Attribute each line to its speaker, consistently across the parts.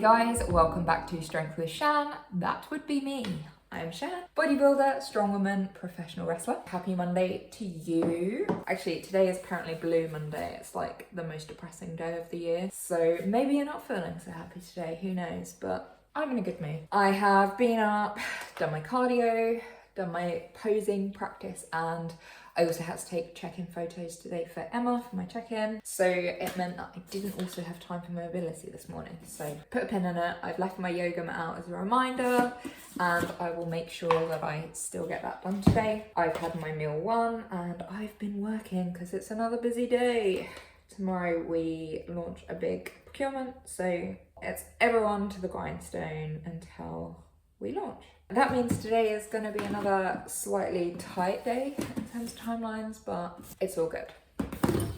Speaker 1: guys, welcome back to Strength with Shan. That would be me. I am Shan, bodybuilder, strong woman, professional wrestler. Happy Monday to you. Actually, today is apparently Blue Monday. It's like the most depressing day of the year. So maybe you're not feeling so happy today, who knows, but I'm in a good mood. I have been up, done my cardio, done my posing practice, and I also had to take check-in photos today for Emma for my check-in. So it meant that I didn't also have time for mobility this morning. So put a pin in it. I've left my yoga mat out as a reminder, and I will make sure that I still get that done today. I've had my meal one and I've been working because it's another busy day. Tomorrow we launch a big procurement, so it's everyone to the grindstone until we launch. That means today is going to be another slightly tight day in terms of timelines, but it's all good.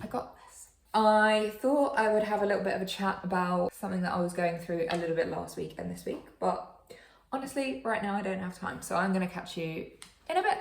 Speaker 1: I got this. I thought I would have a little bit of a chat about something that I was going through a little bit last week and this week, but honestly, right now I don't have time, so I'm going to catch you in a bit.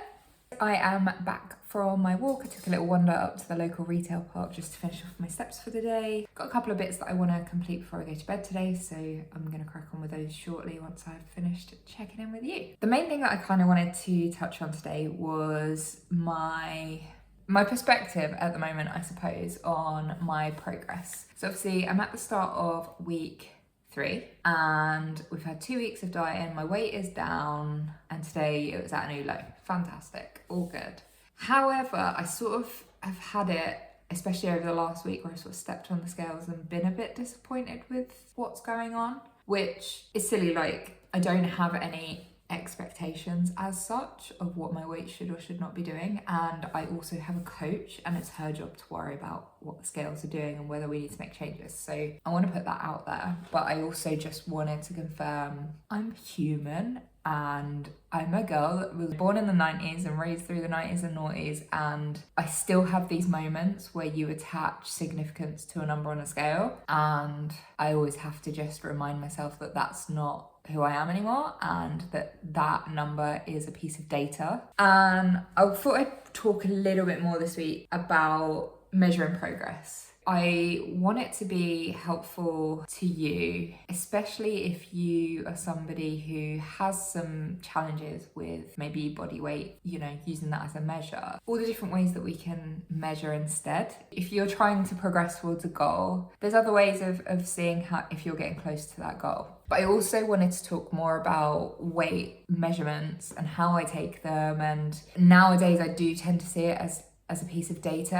Speaker 1: I am back from my walk. I took a little wander up to the local retail park just to finish off my steps for the day. Got a couple of bits that I want to complete before I go to bed today, so I'm going to crack on with those shortly once I've finished checking in with you. The main thing that I kind of wanted to touch on today was my perspective at the moment, I suppose, on my progress. So obviously I'm at the start of week 3 and we've had 2 weeks of dieting. My weight is down and today it was at a new low. Fantastic, all good. However, I sort of have had it, especially over the last week, where I sort of stepped on the scales and been a bit disappointed with what's going on, which is silly. Like, I don't have any expectations as such of what my weight should or should not be doing, and I also have a coach and it's her job to worry about what the scales are doing and whether we need to make changes. So I want to put that out there, but I also just wanted to confirm I'm human and I'm a girl that was born in the 90s and raised through the 90s and noughties, and I still have these moments where you attach significance to a number on a scale, and I always have to just remind myself that that's not who I am anymore, and that number is a piece of data. And I thought I'd talk a little bit more this week about measuring progress. I want it to be helpful to you, especially if you are somebody who has some challenges with maybe body weight, you know, using that as a measure. All the different ways that we can measure instead. If you're trying to progress towards a goal, there's other ways of seeing how if you're getting close to that goal. But I also wanted to talk more about weight measurements and how I take them. And nowadays I do tend to see it as a piece of data,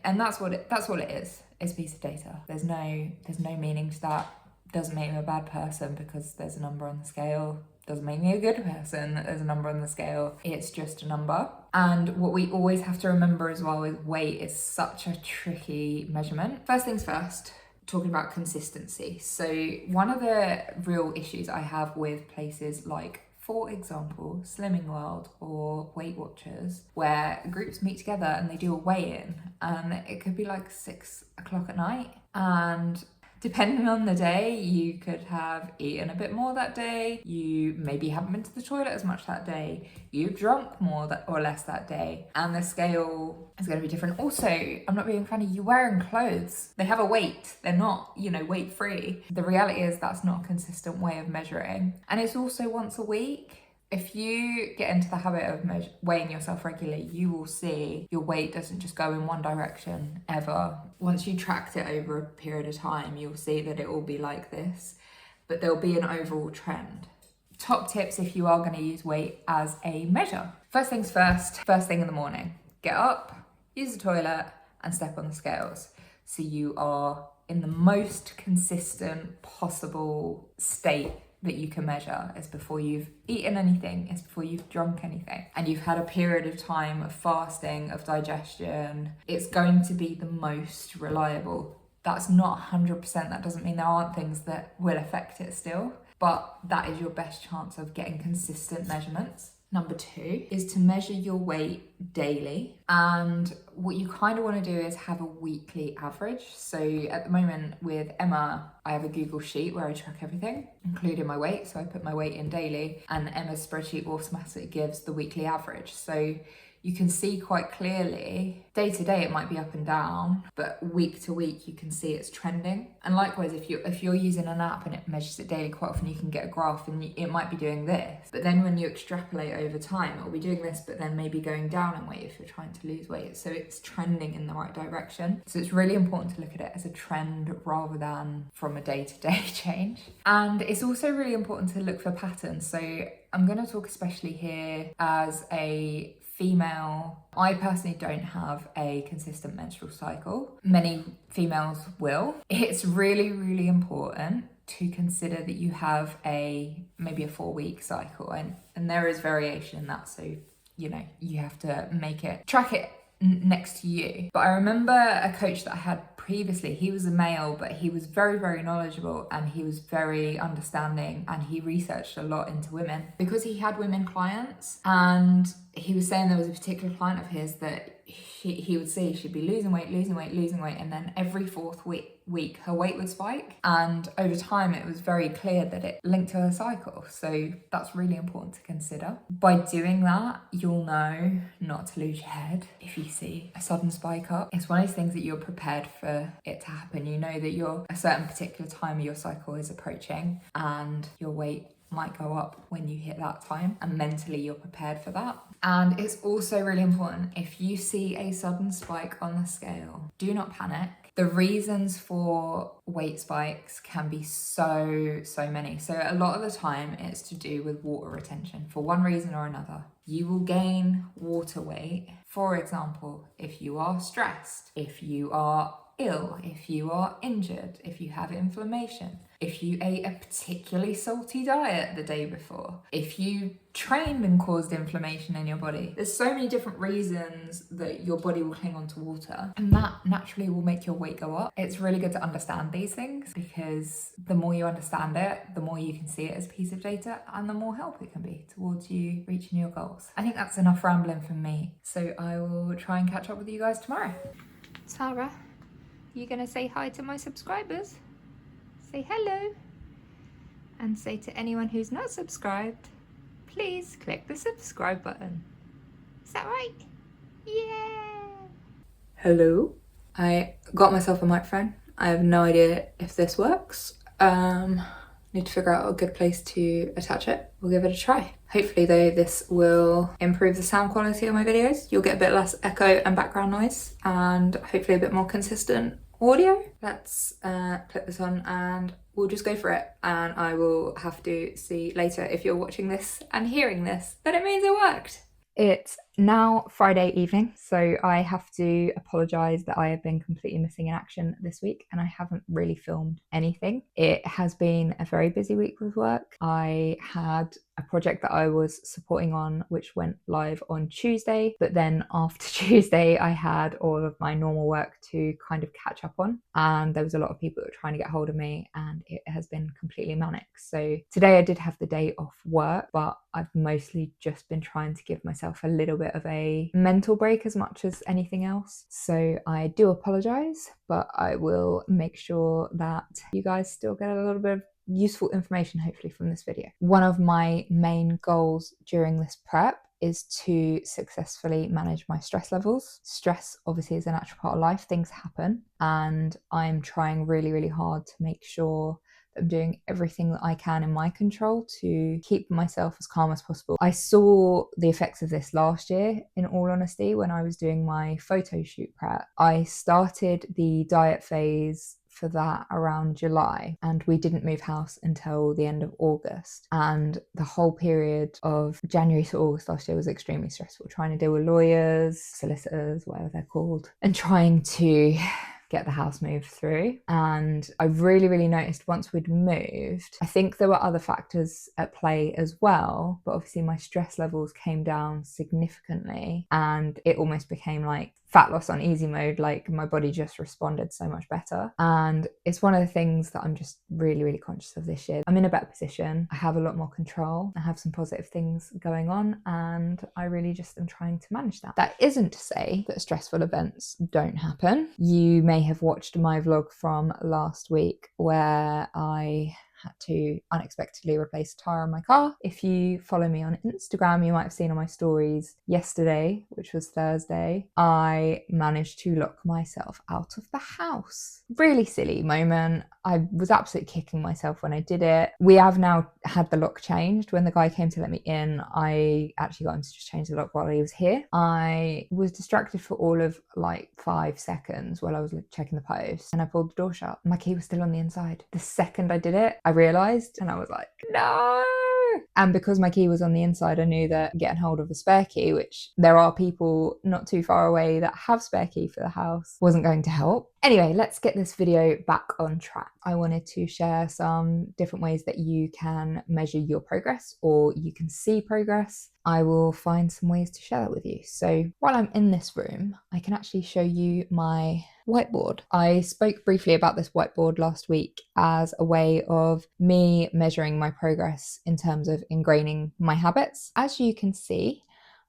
Speaker 1: and that's what it is. It's a piece of data. There's no meaning to that. Doesn't make me a bad person because there's a number on the scale. Doesn't make me a good person that there's a number on the scale. It's just a number. And what we always have to remember as well is weight is such a tricky measurement. First things first, talking about consistency. So one of the real issues I have with places like, for example, Slimming World or Weight Watchers, where groups meet together and they do a weigh-in, and it could be like 6 o'clock at night, and depending on the day, you could have eaten a bit more that day, you maybe haven't been to the toilet as much that day, you've drunk more or less that day, and the scale is going to be different. Also, I'm not being funny, you're wearing clothes. They have a weight. They're not, weight free. The reality is that's not a consistent way of measuring. And it's also once a week. If you get into the habit of weighing yourself regularly, you will see your weight doesn't just go in one direction ever. Once you tracked it over a period of time, you'll see that it will be like this, but there'll be an overall trend. Top tips if you are going to use weight as a measure. First things first, first thing in the morning, get up, use the toilet and step on the scales. So you are in the most consistent possible state that you can measure. Is before you've eaten anything, it's before you've drunk anything, and you've had a period of time of fasting, of digestion. It's going to be the most reliable. That's not 100%. That doesn't mean there aren't things that will affect it still, but that is your best chance of getting consistent measurements. Number 2 is to measure your weight daily. And what you kind of want to do is have a weekly average. So at the moment with Emma, I have a Google sheet where I track everything, including my weight. So I put my weight in daily, and Emma's spreadsheet automatically gives the weekly average. So you can see quite clearly. Day to day it might be up and down, but week to week you can see it's trending. And likewise, if you're using an app and it measures it daily, quite often you can get a graph and it might be doing this. But then when you extrapolate over time, it'll be doing this, but then maybe going down in weight if you're trying to lose weight. So it's trending in the right direction. So it's really important to look at it as a trend rather than from a day-to-day change. And it's also really important to look for patterns. So I'm going to talk especially here as a female. I personally don't have a consistent menstrual cycle. Many females will. It's really, really important to consider that you have maybe a 4-week cycle, and there is variation in that. So, you know, you have to track it next to you. But I remember a coach that I had previously, he was a male, but he was very, very knowledgeable and he was very understanding, and he researched a lot into women because he had women clients. And he was saying there was a particular client of his that he would see she'd be losing weight, and then every 4th week her weight would spike, and over time it was very clear that it linked to her cycle. So that's really important to consider. By doing that, you'll know not to lose your head if you see a sudden spike up. It's one of those things that you're prepared for it to happen. You know that a certain particular time of your cycle is approaching and your weight might go up when you hit that time, and mentally you're prepared for that. And it's also really important, if you see a sudden spike on the scale, do not panic. The reasons for weight spikes can be so many. So a lot of the time it's to do with water retention for one reason or another. You will gain water weight, for example, if you are stressed, if you are ill, if you are injured, if you have inflammation, if you ate a particularly salty diet the day before, if you trained and caused inflammation in your body. There's so many different reasons that your body will cling on to water, and that naturally will make your weight go up. It's really good to understand these things, because the more you understand it, the more you can see it as a piece of data, and the more help it can be towards you reaching your goals. I think that's enough rambling from me, so I will try and catch up with you guys tomorrow. Sarah, you gonna say hi to my subscribers? Say hello, and say to anyone who's not subscribed, please click the subscribe button. Is that right? Yeah! Hello. I got myself a microphone. I have no idea if this works. Need to figure out a good place to attach it. We'll give it a try. Hopefully though, this will improve the sound quality of my videos. You'll get a bit less echo and background noise, and hopefully a bit more consistent audio. Let's click this on and we'll just go for it, and I will have to see later if you're watching this and hearing this that it means it worked. It's now Friday evening, so I have to apologise that I have been completely missing in action this week and I haven't really filmed anything. It has been a very busy week with work. I had a project that I was supporting on which went live on Tuesday, but then after Tuesday I had all of my normal work to kind of catch up on, and there was a lot of people that were trying to get hold of me, and it has been completely manic. So today I did have the day off work, but I've mostly just been trying to give myself a little bit of a mental break as much as anything else. So I do apologise, but I will make sure that you guys still get a little bit of useful information hopefully from this video. One of my main goals during this prep is to successfully manage my stress levels. Stress obviously is a natural part of life, things happen, and I'm trying really, really hard to make sure that I'm doing everything that I can in my control to keep myself as calm as possible. I saw the effects of this last year, in all honesty, when I was doing my photo shoot prep. I started the diet phase for that around July, and we didn't move house until the end of August, and the whole period of January to August last year was extremely stressful, trying to deal with lawyers, solicitors, whatever they're called, and trying to get the house moved through. And I really noticed once we'd moved, I think there were other factors at play as well, but obviously my stress levels came down significantly, and it almost became like fat loss on easy mode. Like my body just responded so much better, and it's one of the things that I'm just really conscious of this year. I'm in a better position, I have a lot more control, I have some positive things going on, and I really just am trying to manage that. That isn't to say that stressful events don't happen. You may have watched my vlog from last week where I had to unexpectedly replace a tyre on my car. If you follow me on Instagram, you might have seen on my stories yesterday, which was Thursday, I managed to lock myself out of the house. Really silly moment. I was absolutely kicking myself when I did it. We have now had the lock changed. When the guy came to let me in, I actually got him to just change the lock while he was here. I was distracted for all of like 5 seconds while I was checking the post, and I pulled the door shut. My key was still on the inside. The second I did it, I realised, and I was like, no! And because my key was on the inside, I knew that getting hold of a spare key, which there are people not too far away that have spare key for the house, wasn't going to help. Anyway, let's get this video back on track. I wanted to share some different ways that you can measure your progress, or you can see progress. I will find some ways to share that with you. So while I'm in this room, I can actually show you my whiteboard. I spoke briefly about this whiteboard last week as a way of me measuring my progress in terms of ingraining my habits. As you can see,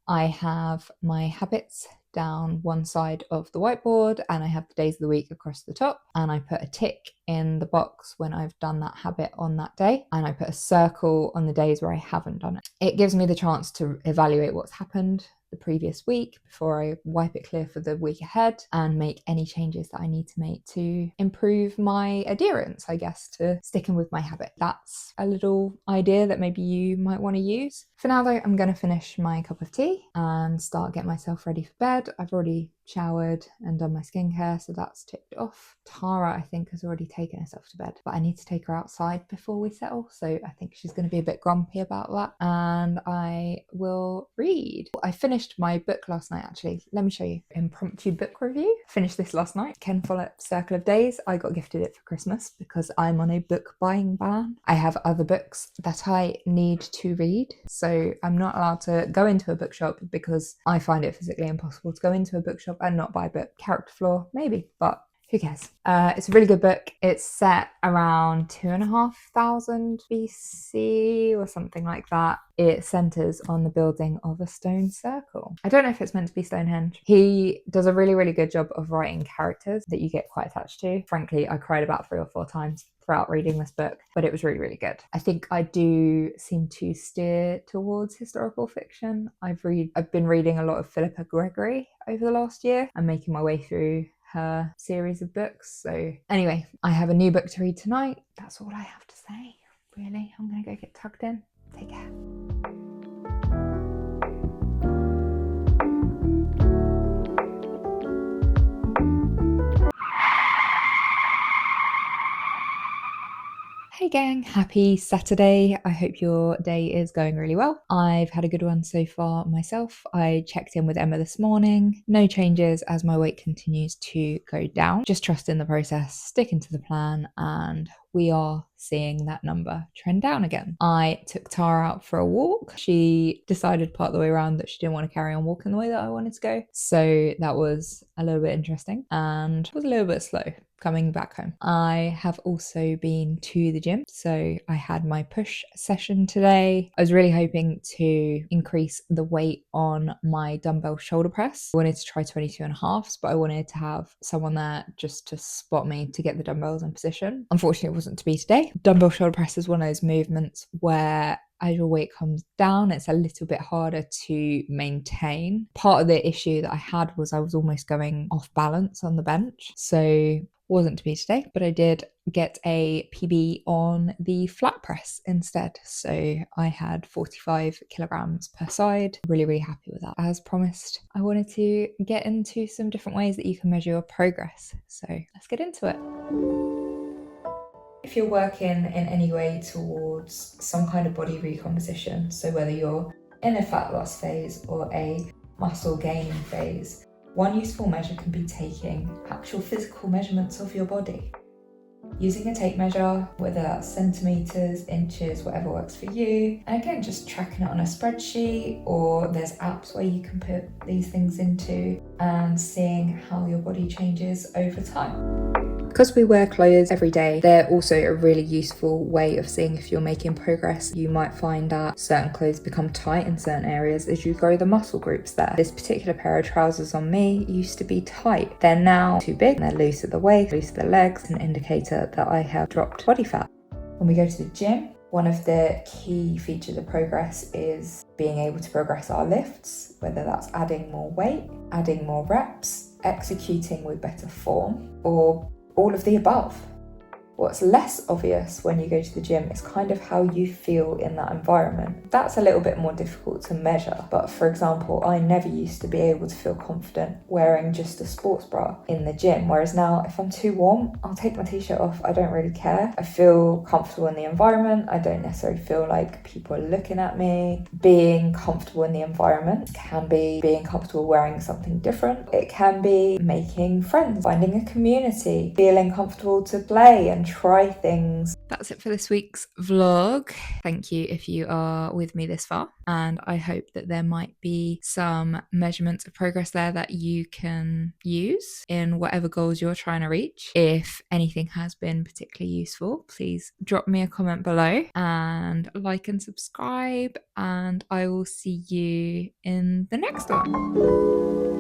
Speaker 1: I have my habits down one side of the whiteboard, and I have the days of the week across the top, and I put a tick in the box when I've done that habit on that day, and I put a circle on the days where I haven't done it. It gives me the chance to evaluate what's happened the previous week before I wipe it clear for the week ahead and make any changes that I need to make to improve my adherence, I guess, to sticking with my habit. That's a little idea that maybe you might want to use. For now though, I'm going to finish my cup of tea and start getting myself ready for bed. I've already showered and done my skincare, so that's ticked off. Tara, I think, has already taken herself to bed, but I need to take her outside before we settle, so I think she's going to be a bit grumpy about that, and I will read. I finished my book last night, actually. Let me show you. Impromptu book review. Finished this last night. Ken Follett, Circle of Days. I got gifted it for Christmas because I'm on a book buying ban. I have other books that I need to read, so I'm not allowed to go into a bookshop because I find it physically impossible to go into a bookshop and not buy a book. Character flaw, maybe, but who cares? It's a really good book. It's set around 2,500 BC or something like that. It centres on the building of a stone circle. I don't know if it's meant to be Stonehenge. He does a really, really good job of writing characters that you get quite attached to. Frankly, I cried about 3 or 4 times throughout reading this book, but it was really, really good. I think I do seem to steer towards historical fiction. I've been reading a lot of Philippa Gregory over the last year. I'm making my way through her series of books. So anyway, I have a new book to read tonight. That's all I have to say, really. I'm gonna go get tucked in. Take care. Hey gang, happy Saturday. I hope your day is going really well. I've had a good one so far myself. I checked in with Emma this morning. No changes as my weight continues to go down. Just trust in the process, sticking to the plan, and we are seeing that number trend down again. I took Tara out for a walk. She decided part of the way around that she didn't want to carry on walking the way that I wanted to go. So that was a little bit interesting and was a little bit slow coming back home. I have also been to the gym. So I had my push session today. I was really hoping to increase the weight on my dumbbell shoulder press. I wanted to try 22.5, but I wanted to have someone there just to spot me to get the dumbbells in position. Unfortunately, it wasn't to be today. Dumbbell shoulder press is one of those movements where as your weight comes down, it's a little bit harder to maintain. Part of the issue that I had was I was almost going off balance on the bench. So wasn't to be today, but I did get a PB on the flat press instead. So I had 45 kilograms per side. Really, really happy with that. As promised, I wanted to get into some different ways that you can measure your progress. So let's get into it. If you're working in any way towards some kind of body recomposition, so whether you're in a fat loss phase or a muscle gain phase, one useful measure can be taking actual physical measurements of your body. Using a tape measure, whether that's centimeters, inches, whatever works for you. And again, just tracking it on a spreadsheet, or there's apps where you can put these things into and seeing how your body changes over time. Because we wear clothes every day, they're also a really useful way of seeing if you're making progress. You might find that certain clothes become tight in certain areas as you grow the muscle groups there. This particular pair of trousers on me used to be tight. They're now too big and they're loose at the waist, loose at the legs, an indicator that I have dropped body fat. When we go to the gym, one of the key features of progress is being able to progress our lifts, whether that's adding more weight, adding more reps, executing with better form, or all of the above. What's less obvious when you go to the gym is kind of how you feel in that environment. That's a little bit more difficult to measure, but for example, I never used to be able to feel confident wearing just a sports bra in the gym, whereas now if I'm too warm, I'll take my t-shirt off. I don't really care. I feel comfortable in the environment. I don't necessarily feel like people are looking at me. Being comfortable in the environment can be being comfortable wearing something different. It can be making friends, finding a community, feeling comfortable to play and try things. That's it for this week's vlog. Thank you if you are with me this far, and I hope that there might be some measurements of progress there that you can use in whatever goals you're trying to reach. If anything has been particularly useful, please drop me a comment below and like and subscribe, and I will see you in the next one.